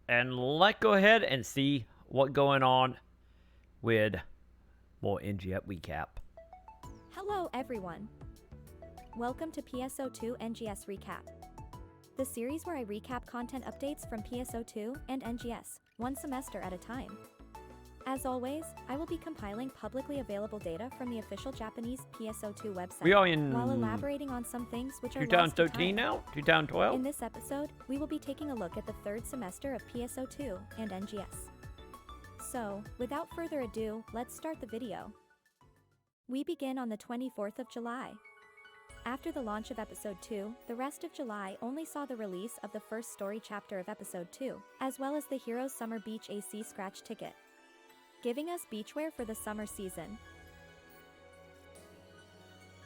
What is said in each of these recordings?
and let's go ahead and see what's going on with more NGS recap. Hello everyone. Welcome to PSO2 NGS Recap, the series where I recap content updates from PSO2 and NGS, one semester at a time. As always, I will be compiling publicly available data from the official Japanese PSO2 website, We are in while elaborating on some things which are lost to 2013 time. now? 2012? In this episode, we will be taking a look at the third semester of PSO2 and NGS. So, without further ado, let's start the video. We begin on the 24th of July. After the launch of Episode 2, the rest of July only saw the release of the first story chapter of Episode 2, as well as the Hero's Summer Beach AC scratch ticket, giving us beachwear for the summer season.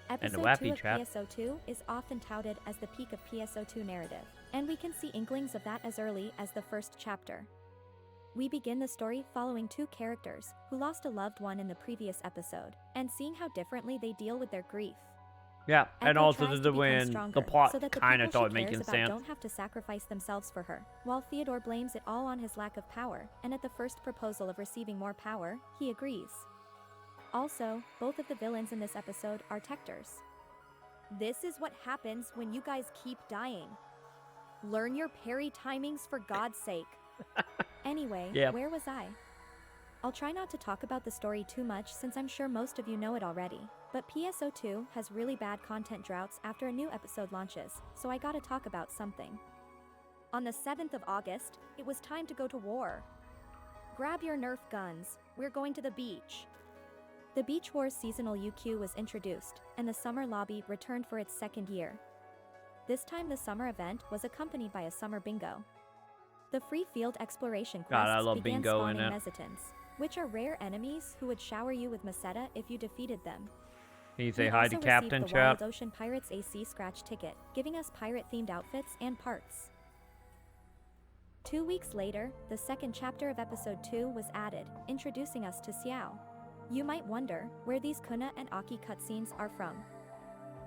Episode 2 of PSO2 is often touted as the peak of PSO2 narrative, and we can see inklings of that as early as the first chapter. We begin the story following two characters who lost a loved one in the previous episode, and seeing how differently they deal with their grief. Yeah, and Echo also tries the to become when stronger the plot so that the kind of people she started making cares about sense. don't have to sacrifice themselves for her, while Theodore blames it all on his lack of power, and at the first proposal of receiving more power, he agrees. Also, both of the villains in this episode are Tectors. This is what happens when you guys keep dying. Learn your parry timings for God's sake. Anyway, Yep. Where was I? I'll try not to talk about the story too much since I'm sure most of you know it already, but PSO2 has really bad content droughts after a new episode launches, so I gotta talk about something. On the 7th of August, it was time to go to war. Grab your Nerf guns, we're going to the beach. The Beach Wars seasonal UQ was introduced, and the summer lobby returned for its second year. This time the summer event was accompanied by a summer bingo. The free field exploration quests began spawning Mesitons, which are rare enemies who would shower you with Meseta if you defeated them. Can you say We hi also to Captain received the Wild Chat? Ocean Pirates AC scratch ticket, giving us pirate-themed outfits and parts. 2 weeks later, the second chapter of Episode 2 was added, introducing us to Xiao. You might wonder where these Kuna and Aki cutscenes are from.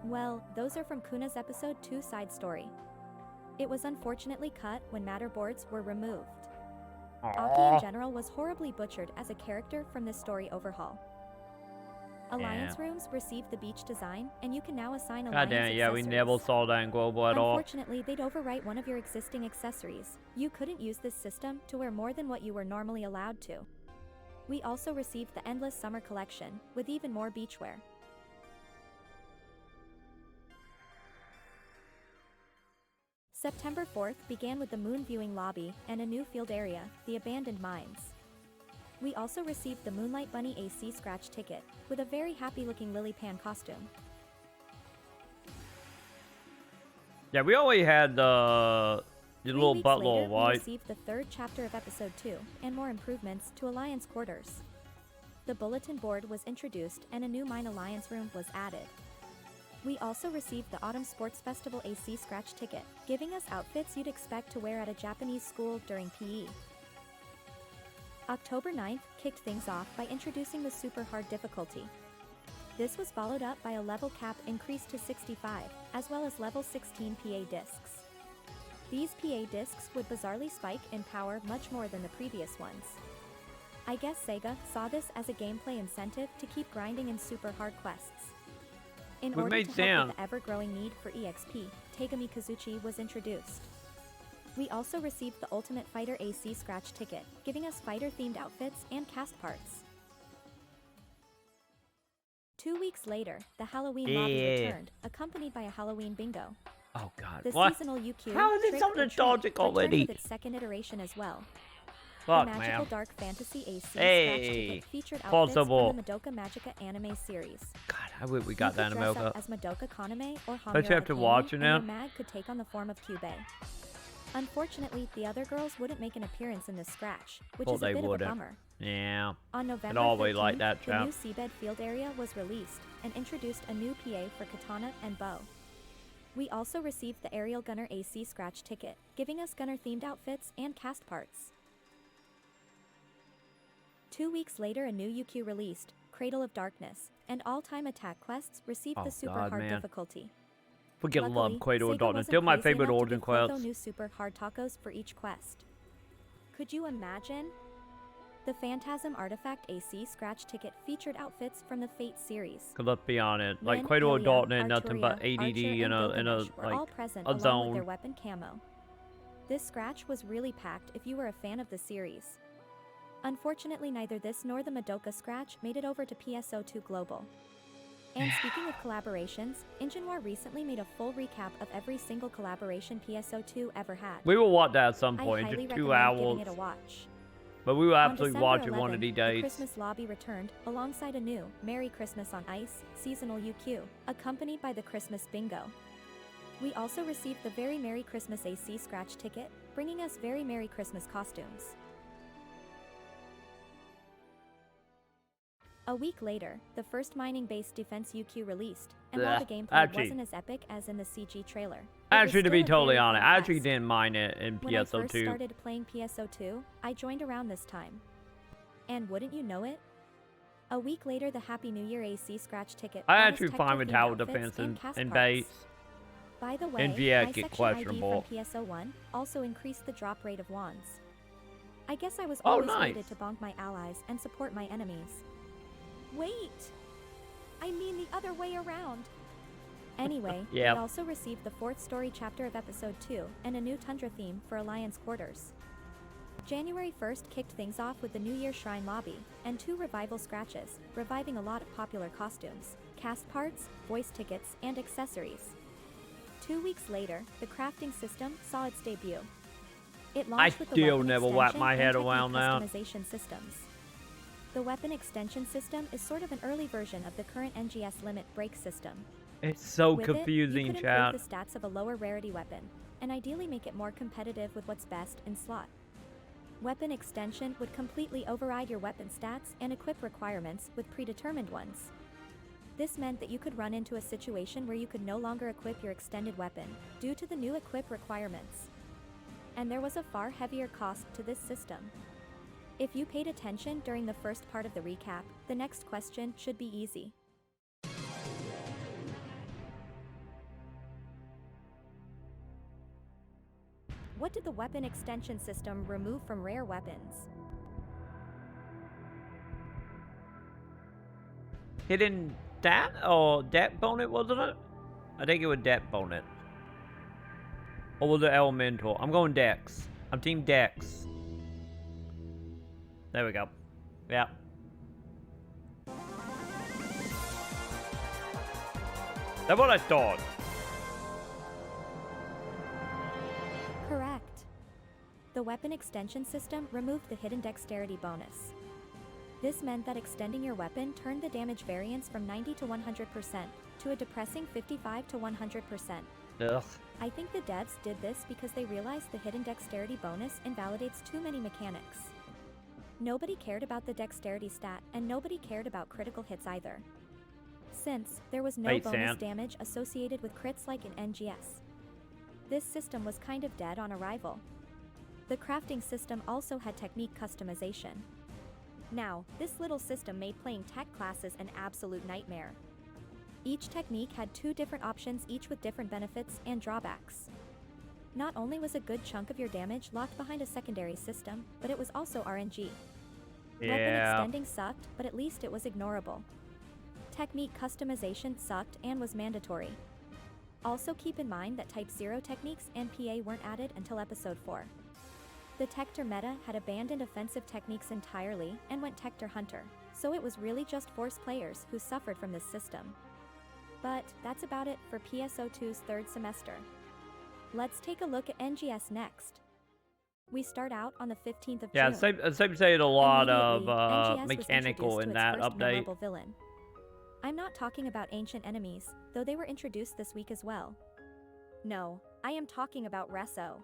Well, those are from Kuna's Episode 2 side story. It was unfortunately cut when matter boards were removed. Aki in general was horribly butchered as a character from this story overhaul. Alliance rooms received the beach design, and you can now assign alliance God damn it, yeah, we never saw that in Global at all. Unfortunately, they'd overwrite one of your existing accessories. You couldn't use this system to wear more than what you were normally allowed to. We also received the Endless Summer Collection, with even more beachwear. September 4th began with the moon viewing lobby and a new field area, the Abandoned Mines. We also received the Moonlight Bunny AC scratch ticket, with a very happy-looking Lily Pan costume. Yeah, we already had the little butler, We right? received the third chapter of Episode 2, and more improvements to Alliance quarters. The bulletin board was introduced and a new Mine Alliance room was added. We also received the Autumn Sports Festival AC scratch ticket, giving us outfits you'd expect to wear at a Japanese school during PE. October 9th kicked things off by introducing the super hard difficulty. This was followed up by a level cap increased to 65, as well as level 16 PA discs. These PA discs would bizarrely spike in power much more than the previous ones. I guess Sega saw this as a gameplay incentive to keep grinding in super hard quests. In order to help with the ever-growing need for EXP, Tegami Kazuchi was introduced. We also received the Ultimate Fighter AC scratch ticket, giving us fighter-themed outfits and cast parts. 2 weeks later, the Halloween lobby returned, accompanied by a Halloween bingo. Oh god, the what? Seasonal UQ, How is it so nostalgic already? With its second iteration as well. Fuck, the Magical man. Dark Fantasy AC Hey, scratch ticket featured outfits from the Madoka Magica anime series. God, I wish we got that in America. As Madoka Kaname or Hamura Don't you have to watch it now? and your mag could take on the form of Kyubei. Unfortunately, the other girls wouldn't make an appearance in this scratch, which is a bit of a bummer. Yeah. On November always 13th, like that, the chap. new seabed field area was released and introduced a new PA for katana and bow. We also received the Aerial Gunner AC scratch ticket, giving us gunner-themed outfits and cast parts. 2 weeks later, a new UQ released, Cradle of Darkness, and all-time attack quests received the super hard difficulty. Freaking love Cradle of Darkness. Still my favorite Origin quest. New super hard tacos for each quest. Could you imagine? The Phantasm Artifact AC scratch ticket featured outfits from the Fate series. Cause let's be honest, like Lynn, Quato Ilya, Dalton ain't nothing but Arturia, ADD Archer, and and a Gilgamesh were like all present a along with zone. their weapon camo. This scratch was really packed if you were a fan of the series. Unfortunately, neither this nor the Madoka scratch made it over to PSO2 Global. And speaking of collaborations, Ingenwar recently made a full recap of every single collaboration PSO2 ever had. We will watch that at some I point, highly just 2 recommend hours. giving it a watch. But we will On absolutely December watch it 11, one of these the days. Christmas Lobby returned, alongside a new Merry Christmas on Ice seasonal UQ, accompanied by the Christmas Bingo. We also received the Very Merry Christmas AC scratch ticket, bringing us Very Merry Christmas costumes. A week later, the first mining-based defense UQ released, and while the gameplay wasn't as epic as in the CG trailer, Actually, to be totally honest, I actually quest. didn't mind it in When I first PSO2. started playing PSO2, I joined around this time. And wouldn't you know it? A week later, the Happy New Year AC scratch ticket I brought us actually Tector fine with themed tower outfits defense and cast base. parts. By the way, NGS my get section questionable. ID from PSO1 also increased the drop rate of wands. I guess I was Oh, always nice. rated to bonk my allies and support my enemies. Wait! I mean the other way around. Anyway, Yep. we also received the 4th story chapter of episode 2 and a new Tundra theme for Alliance quarters. January 1st kicked things off with the New Year Shrine lobby, and 2 revival scratches, reviving a lot of popular costumes, cast parts, voice tickets, and accessories. 2 weeks later, the crafting system saw its debut. It launched with the still weapon never wrap extension my head and around technique that. customization systems. The weapon extension system is sort of an early version of the current NGS limit break system. It's so With confusing, it, you could chat. improve the stats of a lower rarity weapon, and ideally make it more competitive with what's best in slot. Weapon extension would completely override your weapon stats and equip requirements with predetermined ones. This meant that you could run into a situation where you could no longer equip your extended weapon, due to the new equip requirements. And there was a far heavier cost to this system. If you paid attention during the first part of the recap, the next question should be easy. What did the weapon extension system remove from rare weapons? Hidden dat or deck bonnet, wasn't it? I think it was deck bonnet. Or was it elemental? I'm going Dex. I'm team Dex. There we go. Yeah. That's what I thought. Correct. The weapon extension system removed the hidden dexterity bonus. This meant that extending your weapon turned the damage variance from 90 to 100% to a depressing 55 to 100%. Ugh. I think the devs did this because they realized the hidden dexterity bonus invalidates too many mechanics. Nobody cared about the dexterity stat, and nobody cared about critical hits either. Since there was no Wait, bonus Sam. damage associated with crits like in NGS. This system was kind of dead on arrival. The crafting system also had technique customization. Now, this little system made playing tech classes an absolute nightmare. Each technique had 2 different options, each with different benefits and drawbacks. Not only was a good chunk of your damage locked behind a secondary system, but it was also RNG. Weapon Yeah. extending sucked, but at least it was ignorable. Technique customization sucked and was mandatory. Also keep in mind that Type 0 techniques and PA weren't added until Episode 4. The Tector meta had abandoned offensive techniques entirely and went Tector Hunter, so it was really just Force players who suffered from this system. But that's about it for PSO2's 3rd semester. Let's take a look at NGS next. We start out on the 15th of Yeah, June. it's safe to say a lot of NGS was mechanical introduced in to its that first update. memorable villain. I'm not talking about ancient enemies, though they were introduced this week as well. No, I am talking about Reso.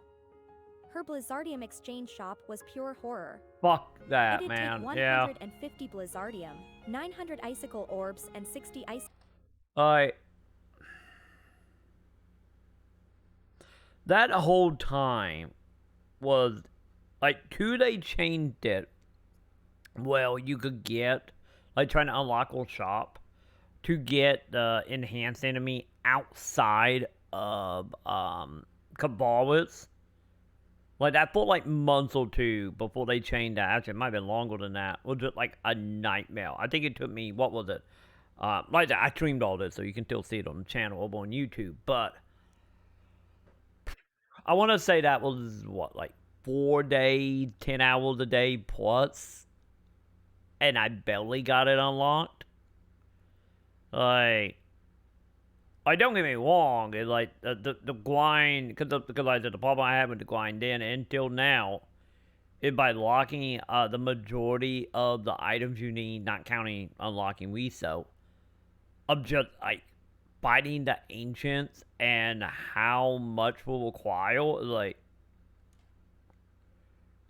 Her Blizzardium exchange shop was pure horror. Fuck that, It'd man. take Yeah. 150 Blizzardium, 900 icicle orbs, and 60 ice. Alright. That whole time was like 2 they changed it. Well, you could get like trying to unlock a shop to get the enhanced enemy outside of Cabalus. Like, that for, like, months or two before they changed that. Actually, it might have been longer than that. It was just, like, a nightmare. I think it took me, what was it? Like, I streamed all this, so you can still see it on the channel over on YouTube. But I want to say that was, what, like, 4 days, 10 hours a day plus? And I barely got it unlocked? Like, don't get me wrong, it's like, the grind, because I said the problem I had with the grind then until now, is by locking the majority of the items you need, not counting unlocking Reso, of just, like, fighting the ancients and how much will require, like,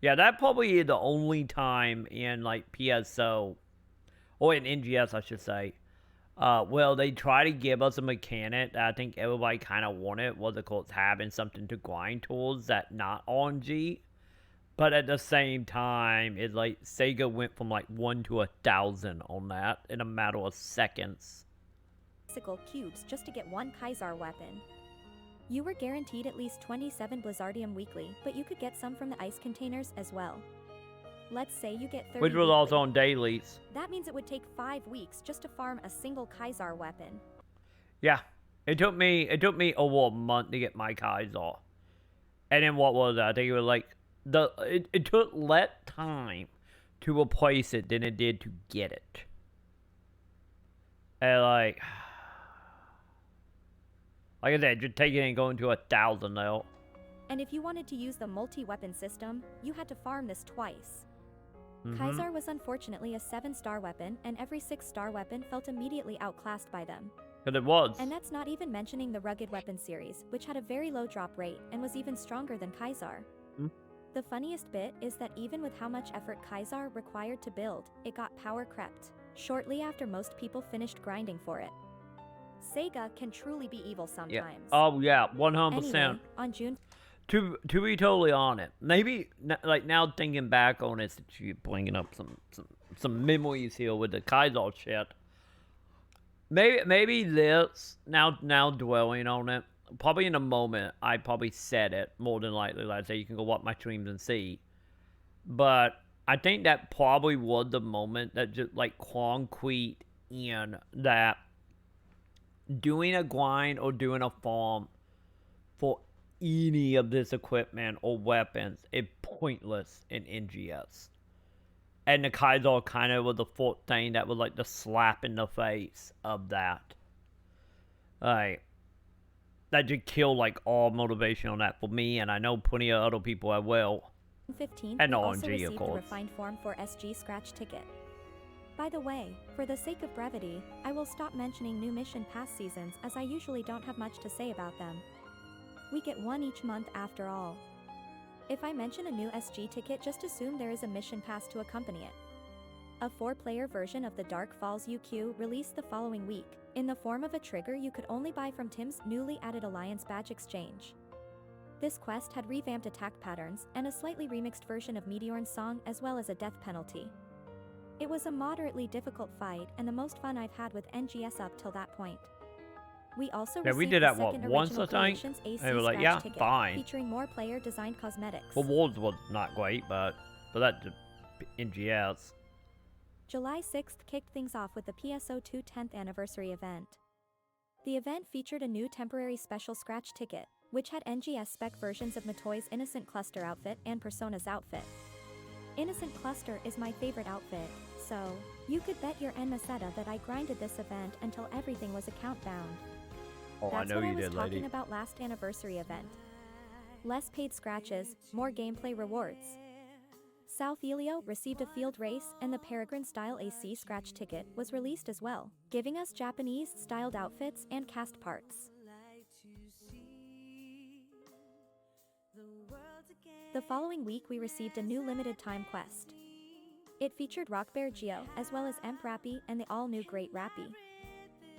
yeah, that probably is the only time in, like, PSO, or in NGS, I should say, well, they try to give us a mechanic that I think everybody kind of wanted, was of course having something to grind towards that not RNG. But at the same time, it's like Sega went from like 1 to 1,000 on that in a matter of seconds. Cubes just to get one Kaisar weapon. You were guaranteed at least 27 Blizzardium weekly, but you could get some from the ice containers as well. Let's say you get 30 Which was weekly. also on dailies. That means it would take 5 weeks just to farm a single Kaisar weapon. Yeah. It took me over a month to get my Kaiser. And then what was that? I think it was like it took less time to replace it than it did to get it. And like I said, just taking it and going to 1,000 now. And if you wanted to use the multi-weapon system, you had to farm this twice. Mm-hmm. Kaisar was unfortunately a 7-star weapon, and every 6-star weapon felt immediately outclassed by them. Because it was. And that's not even mentioning the rugged weapon series, which had a very low drop rate and was even stronger than Kaisar. The funniest bit is that even with how much effort Kaisar required to build, it got power crept shortly after most people finished grinding for it. Sega can truly be evil sometimes. Yeah. Oh yeah, 100%. Anyway, on June. To be totally honest, maybe like now thinking back on it, since you're bringing up some memories here with the Kaiser shit. Maybe this now dwelling on it. Probably in a moment, I probably said it more than likely. Like I say, you can go watch my streams and see. But I think that probably was the moment that just like concrete in that doing a grind or doing a farm for any of this equipment or weapons is pointless in NGS. And the Kaiser kind of was the fourth thing that was like the slap in the face of that. Like, that just killed like all motivation on that for me, and I know plenty of other people as well. 15th, and we also RNG, received of a course. refined form for SG Scratch Ticket. By the way, for the sake of brevity, I will stop mentioning new mission pass seasons as I usually don't have much to say about them. We get one each month after all. If I mention a new SG ticket, just assume there is a mission pass to accompany it. A 4-player version of the Dark Falls UQ released the following week, in the form of a trigger you could only buy from Tim's newly added Alliance Badge Exchange. This quest had revamped attack patterns and a slightly remixed version of Meteorn's song, as well as a death penalty. It was a moderately difficult fight and the most fun I've had with NGS up till that point. We also Yeah, we received did the that, what, second once, original I think? Creations AC They were like, Scratch yeah, ticket, fine. featuring more player-designed cosmetics. Well, Worlds was not great, but that NGS. July 6th kicked things off with the PSO2 10th anniversary event. The event featured a new temporary special scratch ticket, which had NGS spec versions of Matoy's Innocent Cluster outfit and Persona's outfit. Innocent Cluster is my favorite outfit, so you could bet your N Meseta that I grinded this event until everything was account bound. Oh, That's I know what you I was did, talking lady. about last anniversary event. Less paid scratches, more gameplay rewards. South Elio received a field race, and the Peregrine-style AC scratch ticket was released as well, giving us Japanese-styled outfits and cast parts. The following week we received a new limited-time quest. It featured Rock Bear Geo, as well as Emp Rappy and the all-new Great Rappy.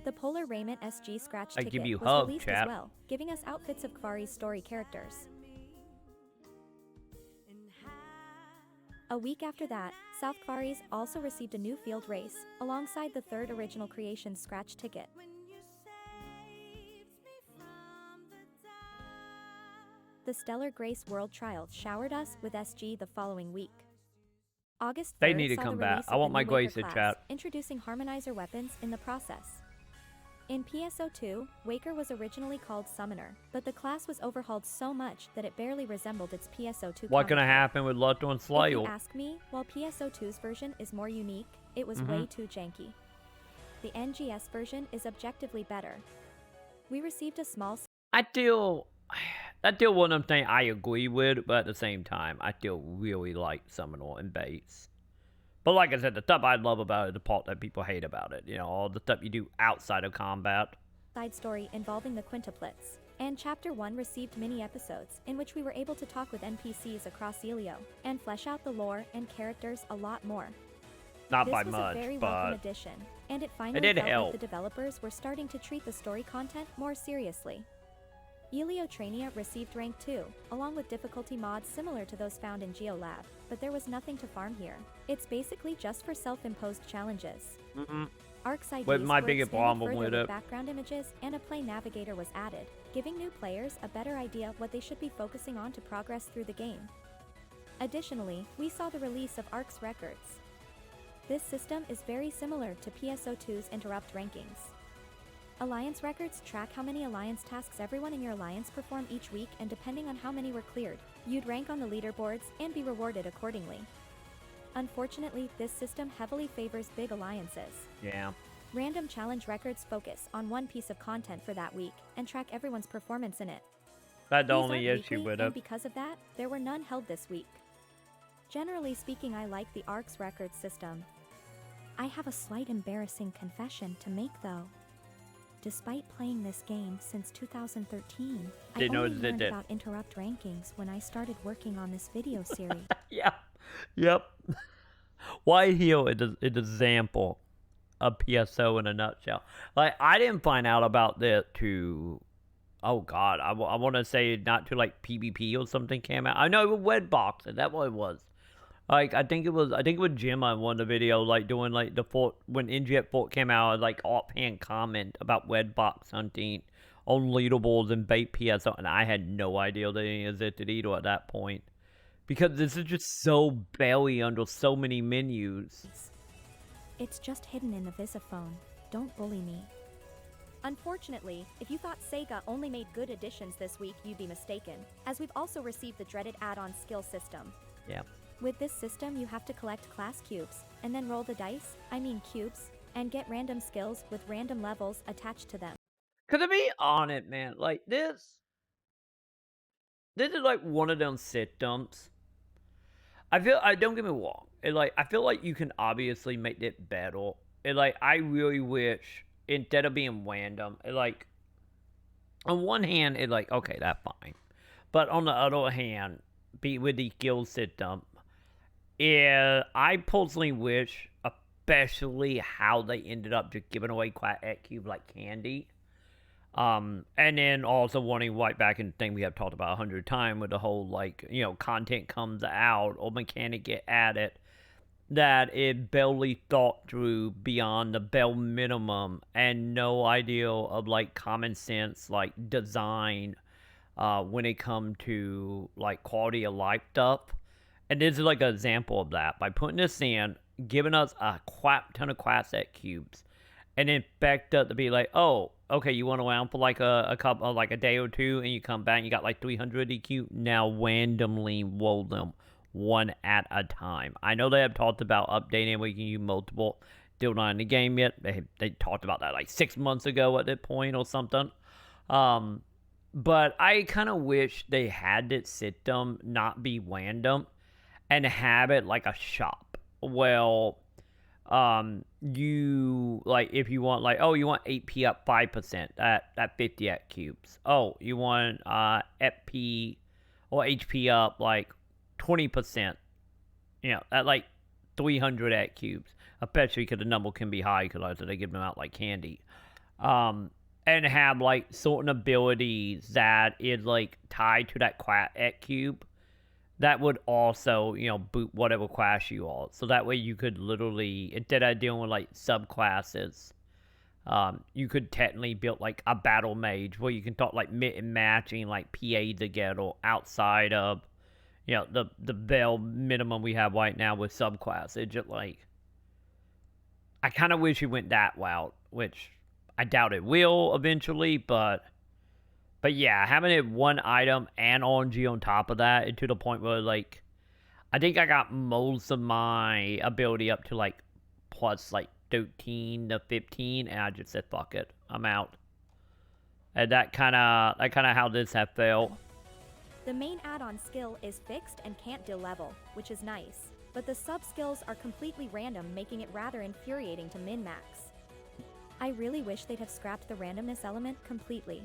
The Polar Raiment SG scratch I ticket give you was hug, released chap. as well, giving us outfits of Kavari's story characters. A week after that, South Kavari's also received a new field race, alongside the third original Creations scratch ticket. The the Stellar Grace World Trials showered us with SG the following week. August 3rd They need to saw come the back. release I of want the my new Waker Grace in class, chat. introducing harmonizer weapons in the process. In PSO2, Waker was originally called Summoner, but the class was overhauled so much that it barely resembled its PSO2 What gonna counterpart. happen with Lutto and If you Slayle? ask me, while PSO2's version is more unique, it was way too janky. The NGS version is objectively better. We received a small That's still one of them things I agree with, but at the same time, I still really like Summoner and Base. But like I said, the stuff I love about it, the part that people hate about it, you know, all the stuff you do outside of combat. side story involving the quintuplets, and Chapter 1 received mini-episodes in which we were able to talk with NPCs across Elio, and flesh out the lore and characters a lot more. Not This by was much, a very welcome but addition, and it finally did felt help. like the developers were starting to treat the story content more seriously. Elio Trainia received rank 2, along with difficulty mods similar to those found in GeoLab, but there was nothing to farm here. It's basically just for self-imposed challenges. Arc's IDs With my were biggest expanded problem further with with it. background images, and a play navigator was added, giving new players a better idea what they should be focusing on to progress through the game. Additionally, we saw the release of Arc's records. This system is very similar to PSO2's Interrupt rankings. Alliance records track how many alliance tasks everyone in your alliance perform each week, and depending on how many were cleared, you'd rank on the leaderboards and be rewarded accordingly. Unfortunately, this system heavily favors big alliances. Yeah. Random challenge records focus on one piece of content for that week and track everyone's performance in it. That's the These only aren't issue weekly, with and it. because of that, there were none held this week. Generally speaking, I like the Arc's record system. I have a slight embarrassing confession to make though. Despite playing this game since 2013, I Didn't know only it learned did. about interrupt rankings when I started working on this video series. Yeah. Yep. Why here is an example of PSO in a nutshell. Like, I didn't find out about this to, oh god, I want to say not to like PvP or something came out. I know it was Wedbox, that's what it was. Like, I think it was Jim on one of the videos, like, doing, like, the fort, when NGS Fort came out, like, offhand comment about Wedbox hunting on leaderboards and bait PSO, and I had no idea that any existed either at that point. Because this is just so belly under so many menus. It's just hidden in the Visiphone. Don't bully me. Unfortunately, if you thought Sega only made good additions this week, you'd be mistaken, as we've also received the dreaded add-on skill system. Yeah. With this system, you have to collect class cubes, and then roll the dice, cubes, and get random skills with random levels attached to them. Cause to be honest, man, like, this is like one of them systems. Don't get me wrong, I feel like you can obviously make it better. I really wish, instead of being random, on one hand, okay, that's fine. But on the other hand, with the skill system, I personally wish, especially how they ended up just giving away Quack Cube like candy. And then also wanting right back in the thing we have talked about 100 times with the whole, content comes out or mechanic get added that it barely thought through beyond the bare minimum and no idea of, common sense, design, when it comes to, quality of life stuff. And this is, an example of that. By putting this in, giving us a crap ton of Quack cubes, and then expect us to be like, oh, okay, you went around for a couple, a day or two, and you come back and you got 300 EQ. Now randomly roll them one at a time. I know they have talked about updating we can use multiple. Still not in the game yet. They talked about that 6 months ago at that point or something. But I kind of wish they had this system not be random and have it like a shop. Well, you if you want oh, you want 8p up 5% at 50 at cubes. Oh, you want FP or HP up 20%, at 300 at cubes, especially because the number can be high because they give them out like candy. And have certain abilities that is tied to that Quack at cube that would also, boot whatever class you are. So that way you could literally, instead of dealing with subclasses, you could technically build like a battle mage where you can talk like matching like PA together outside of, you know, the bell minimum we have right now with subclass. It just like, I kind of wish it went that route, which I doubt it will eventually, but yeah, having it one item and RNG on top of that, and to the point where like, I think I got most of my ability up to like plus like 13 to 15, and I just said fuck it, I'm out. And that kind of how this have felt. The main add-on skill is fixed and can't deal level, which is nice, but the sub-skills are completely random, making it rather infuriating to min-max. I really wish they'd have scrapped the randomness element completely.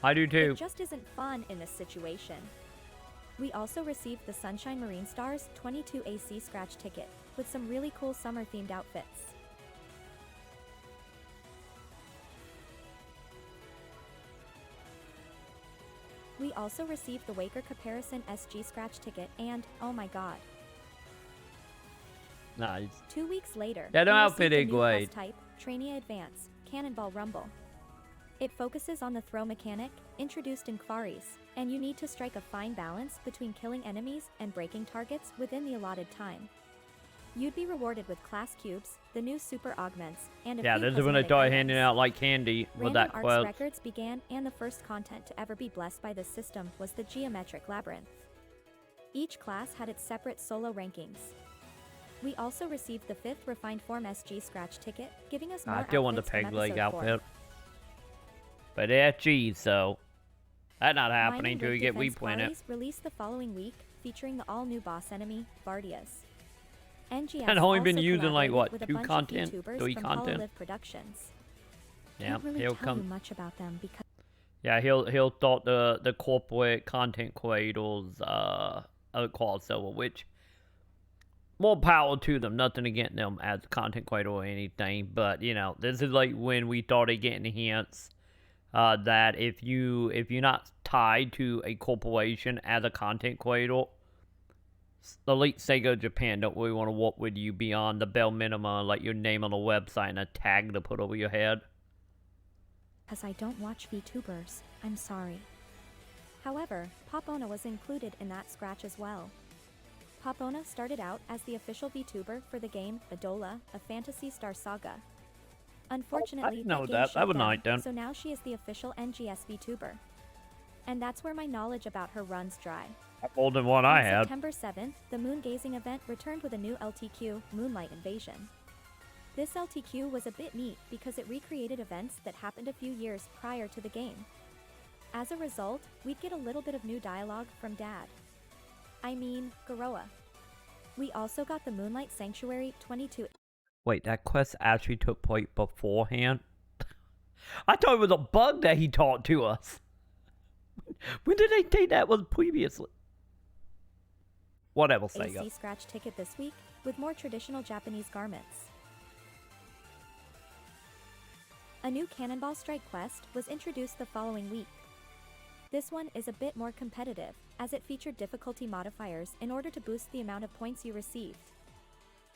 I do too. It just isn't fun in this situation. We also received the Sunshine Marine Stars 22 AC scratch ticket, with some really cool summer-themed outfits. We also received the Waker Comparison SG scratch ticket and, oh my god. Nice. 2 weeks later, That we outfit received a ain't new great. class type, Trainia Advance, Cannonball Rumble. It focuses on the throw mechanic, introduced in Quarries, and you need to strike a fine balance between killing enemies and breaking targets within the allotted time. You'd be rewarded with class cubes, the new super augments, and a Yeah, few this is when they cosmetic start items. handing out like candy with Random that Arts quote. records began, and the first content to ever be blessed by this system was the Geometric Labyrinth. Each class had its separate solo rankings. We also received the 5th Refined Form SG scratch ticket, giving us more I still want the outfits from peg leg episode 4. outfit. But that's G, so that's not happening Mining until we Rig get Defense reprint it. Quarries released the following week, featuring the all-new boss enemy, Vardias. NGS And only been also using like collaborated what, with a 2 bunch of content, YouTubers 3 from content. Hololive Productions. Yeah, Can't really he'll tell you come. much about them because Yeah, he'll thought the corporate content creators crossover, which more power to them. Nothing against them as a content creator or anything, but you know, this is like when we started getting hints that if you're not tied to a corporation as a content creator, Elite Sega Japan don't really want to work with you beyond the bare minimum, like your name on the website and a tag to put over your head. I don't watch VTubers, I'm sorry. However, Popona was included in that scratch as well. Popona started out as the official VTuber for the game Adola, a Phantasy Star Saga. Unfortunately, didn't know game that. shut That was down, nice then. so now she is the official NGS VTuber. And that's where my knowledge about her runs dry. More than one I On had. September 7th, the moon gazing event returned with a new LTQ, Moonlight Invasion. This LTQ was a bit neat because it recreated events that happened a few years prior to the game. As a result, we'd get a little bit of new dialogue from Dad. I mean, Garoa. We also got the Moonlight Sanctuary 22. Wait, that quest actually took place beforehand? I thought it was a bug that he taught to us. When did they think that was previously? Whatever, Sega. AC scratch ticket this week, with more traditional Japanese garments. A new Cannonball Strike quest was introduced the following week. This one is a bit more competitive, as it featured difficulty modifiers in order to boost the amount of points you received.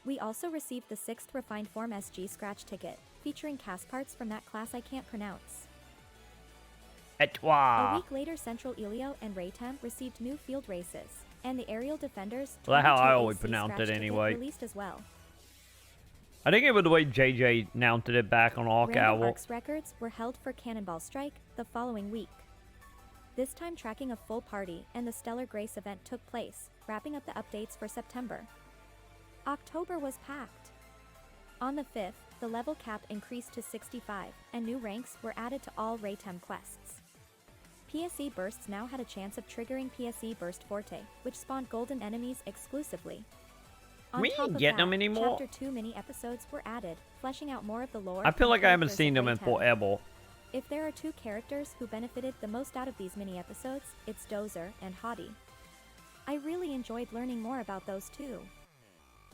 We also received the 6th Refined Form SG scratch ticket, featuring cast parts from that class I can't pronounce. A Etwa. week later, Central Elio and Raytem received new field races, and the Aerial Defenders Well, that's how I 22 always AC pronounce scratch it ticket anyway. released as well. I think it was the way JJ announced it back on Arc Random Owl. Arcs records were held for Cannonball Strike the following week. This time tracking a full party and the Stellar Grace event took place, wrapping up the updates for September. October was packed. On the 5th, the level cap increased to 65, and new ranks were added to all Raytem quests. PSE bursts now had a chance of triggering PSE Burst Forte, which spawned golden enemies exclusively. On We top ain't of getting that, them anymore. Chapter 2 mini-episodes were added, fleshing out more of the lore I feel and like I haven't characters seen of them in Raytem. forever. If there are two characters who benefited the most out of these mini-episodes, it's Dozer and Hottie. I really enjoyed learning more about those two.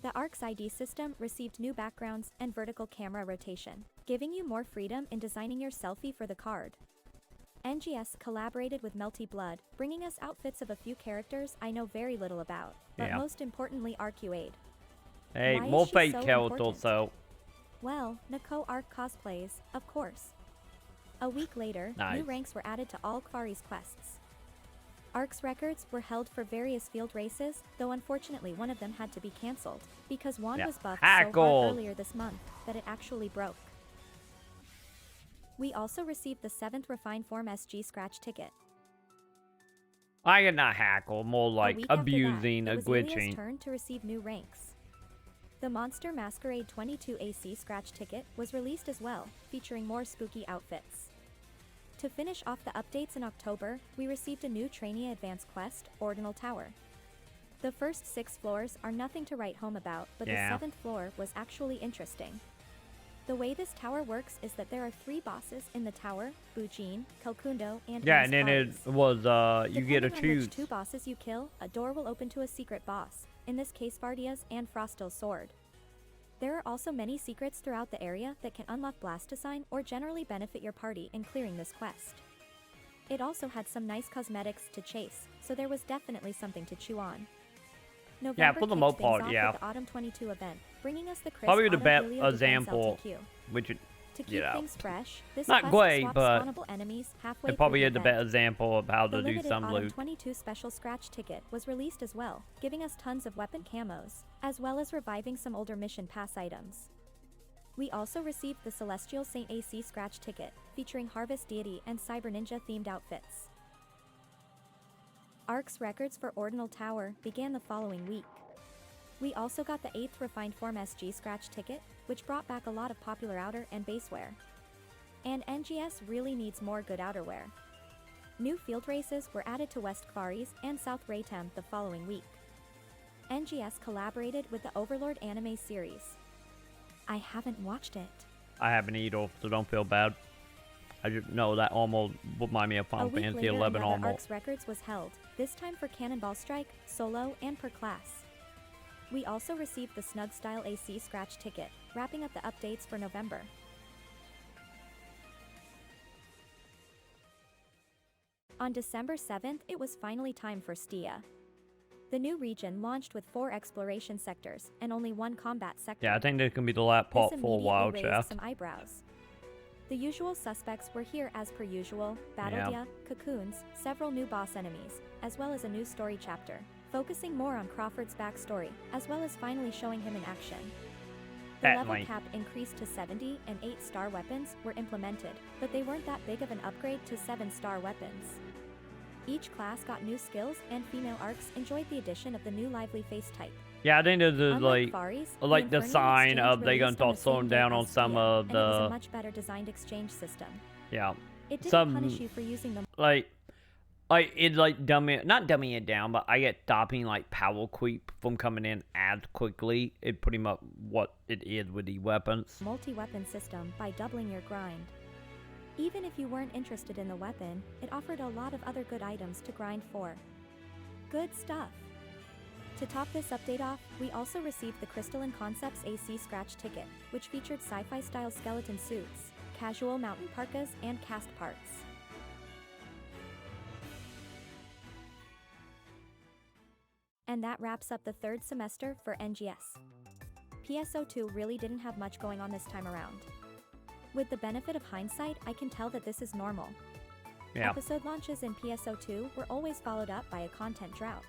The ARC's ID system received new backgrounds and vertical camera rotation, giving you more freedom in designing your selfie for the card. NGS collaborated with Melty Blood, bringing us outfits of a few characters I know very little about, but Yeah. most importantly Arcuade. Hey, Why is more she fake so characters, important? so. Well, Nako Arc cosplays, of course. A week later, Nice. new ranks were added to all Kfari's quests. Ark's records were held for various field races, though unfortunately one of them had to be cancelled, because Wand was buffed so hard earlier this month that it actually broke. We also received the 7th Refined Form SG scratch ticket. I get not hackle, more like abusing a glitching. It was Ilia's turn to receive new ranks. The Monster Masquerade 22 AC scratch ticket was released as well, featuring more spooky outfits. To finish off the updates in October, we received a new trainee advanced quest, Ordinal Tower. The first 6 floors are nothing to write home about, but the 7th floor was actually interesting. The way this tower works is that there are 3 bosses in the tower, Bujin, Kelkundo, and and then it was, you get to choose. Which 2 bosses you kill, a door will open to a secret boss, in this case Vardia's and Frostil's sword. There are also many secrets throughout the area that can unlock Blastocyne or generally benefit your party in clearing this quest. It also had some nice cosmetics to chase, so there was definitely something to chew on. November for the most part, with the Autumn 22 event, bringing us the crisp probably the best Autumn example, LTQ. which it, To keep things fresh, this not quest great, swaps but spawnable enemies halfway it probably through is the event. best example of how The to do limited some Autumn loot. 22 special scratch ticket was released as well, giving us tons of weapon camos, as well as reviving some older mission pass items. We also received the Celestial Saint AC scratch ticket, featuring Harvest Deity and Cyber Ninja themed outfits. Ark's records for Ordinal Tower began the following week. We also got the 8th Refined Form SG scratch ticket, which brought back a lot of popular outer and basewear. And NGS really needs more good outerwear. New field races were added to West Kfari's and South Raytem the following week. NGS collaborated with the Overlord anime series. I haven't watched it. I haven't either, so don't feel bad. I just know that almost remind me of Final Fantasy 11 almost. Ark's records was held, this time for Cannonball Strike, solo, and per class. We also received the Snug Style AC scratch ticket, wrapping up the updates for November. On December 7th, it was finally time for Stia. The new region launched with 4 exploration sectors and only 1 combat sector. Yeah, I think this can be the last part for a while, chat. Some eyebrows. The usual suspects were here as per usual: Battledia, Cocoons, several new boss enemies, as well as a new story chapter, focusing more on Crawford's backstory, as well as finally showing him in action. The level cap increased to 70 and 8-star weapons were implemented, but they weren't that big of an upgrade to 7-star weapons. Each class got new skills, and female arcs enjoyed the addition of the new lively face type. Yeah, I think this is like the sign of they're gonna start slowing down on some of the. It was a much better designed exchange system. Yeah. It didn't punish you for using them. It not dumbing it down, but I get stopping like power creep from coming in as quickly. It pretty much what it is with the weapons. Multi-weapon system by doubling your grind. Even if you weren't interested in the weapon, it offered a lot of other good items to grind for. Good stuff. To top this update off, we also received the Crystalline Concepts AC scratch ticket, which featured sci-fi style skeleton suits, casual mountain parkas, and cast parts. And that wraps up the 3rd semester for NGS. PSO2 really didn't have much going on this time around. With the benefit of hindsight, I can tell that this is normal. Yeah. Episode launches in PSO2 were always followed up by a content drought.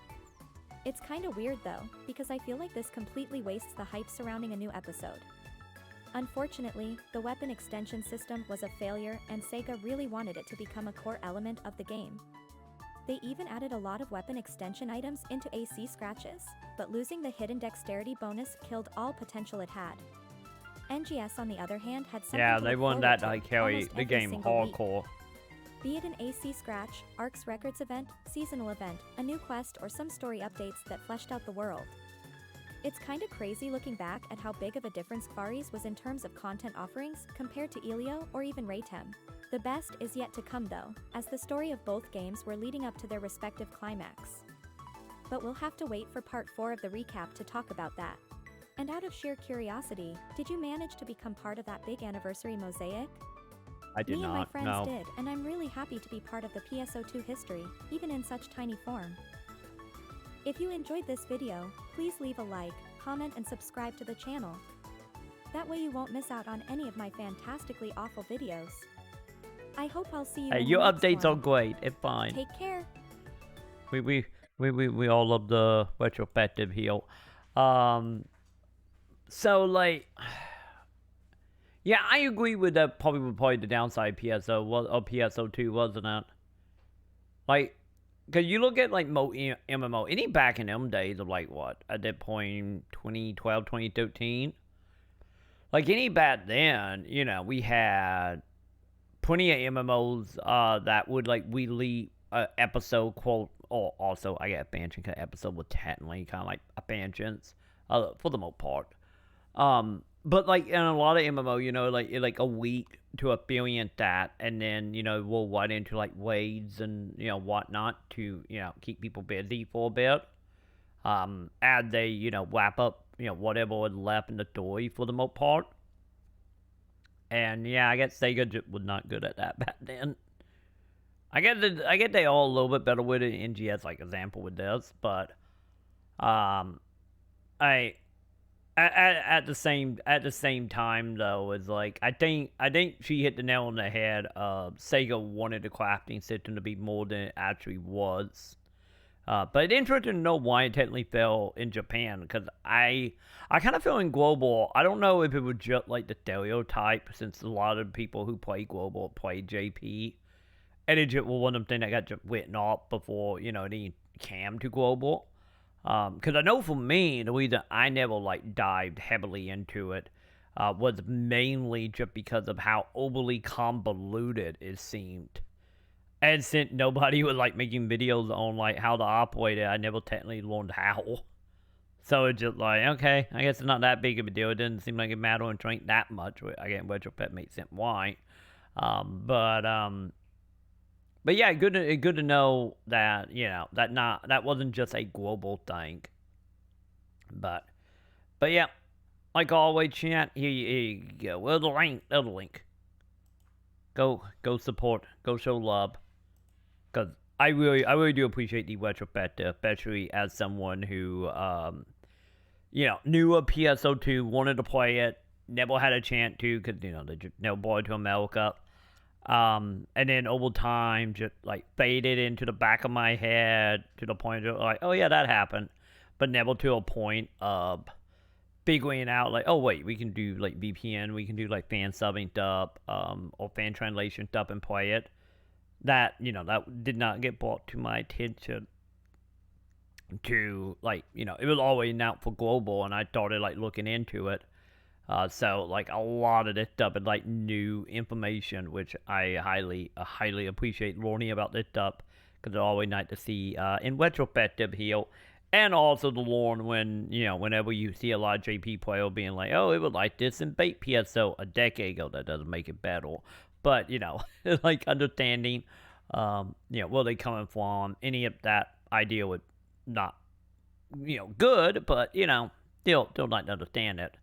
It's kinda weird though, because I feel like this completely wastes the hype surrounding a new episode. Unfortunately, the weapon extension system was a failure, and Sega really wanted it to become a core element of the game. They even added a lot of weapon extension items into AC scratches, but losing the hidden dexterity bonus killed all potential it had. NGS, on the other hand, had something to they look want forward that to to carry almost the every game single week. hardcore. Be it an AC scratch, Ark's Records event, seasonal event, a new quest, or some story updates that fleshed out the world. It's kinda crazy looking back at how big of a difference Kfari's was in terms of content offerings compared to Elio or even Raytem. The best is yet to come though, as the story of both games were leading up to their respective climax. But we'll have to wait for part 4 of the recap to talk about that. And out of sheer curiosity, did you manage to become part of that big anniversary mosaic? I did Me not, and my friends no. did, and I'm really happy to be part of the PSO2 history, even in such tiny form. If you enjoyed this video, please leave a like, comment, and subscribe to the channel. That way you won't miss out on any of my fantastically awful videos. I hope I'll see you Hey, in your the next updates one. are great. It's fine. Take care. We all love the retrospective heal. So like, yeah, I agree with that. Probably the downside PSO was or PSO2, wasn't it? Like, cause you look at like MMO, any back in them days of like what at that point 2012, 2013. Like any back then, you know, we had plenty of MMOs that would like release episode quote or also I get expansion because episode was technically kind of like expansions for the most part. But like in a lot of MMO, you know, like a week to experience that, and then you know we'll right into like raids and you know whatnot to you know keep people busy for a bit. As they you know wrap up you know whatever was left in the story for the most part. And yeah, I guess Sega was not good at that back then. I get they all a little bit better with it in NGS, like example with this, but I at the same time though is like I think she hit the nail on the head. Sega wanted the crafting system to be more than it actually was. But it's interesting to know why it technically fell in Japan, because I kind of feel in global. I don't know if it was just like the stereotype, since a lot of people who play global play JP, and it just was one of them things that got just written off before you know it even came to global. Because I know for me, the reason I never like dived heavily into it was mainly just because of how overly convoluted it seemed. And since nobody was like making videos on like how to operate it, I never technically learned how. So it's just like, okay, I guess it's not that big of a deal. It didn't seem like it mattered and drink that much. Again, Retrofit makes sense why. But yeah, good to know that you know that wasn't just a global thing. But yeah, like always, chat. Here you go. Well, the link. There's the link. Go support. Go show love. Cause I really do appreciate the retrospective, especially as someone who you know knew of PSO2, wanted to play it, never had a chance to, cause you know they just never brought it to America. And then over time, just like faded into the back of my head to the point of like, oh yeah, that happened, but never to a point of figuring out like, oh wait, we can do like VPN, we can do like fan subbing stuff, or fan translation stuff and play it. That you know that did not get brought to my attention. To like you know, it was always out for global, and I started like looking into it. So like a lot of this stuff is like new information, which I highly appreciate learning about this stuff, because it's always nice to see in retrospective here, and also to learn when you know whenever you see a lot of JP player being like, oh, it was like this in bait PSO a decade ago. That doesn't make it better, but you know, like understanding, you know, where they coming from. Any of that idea would not, you know, good, but you know, still like to understand it.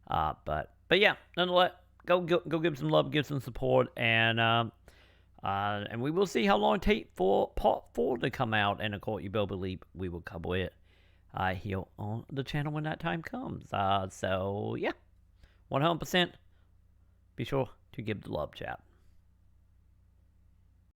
But yeah, nonetheless, go give some love, give some support, and we will see how long it takes for Part 4 to come out, and of course, you better believe we will cover it here on the channel when that time comes. So yeah, 100%. Be sure to give the love, chat.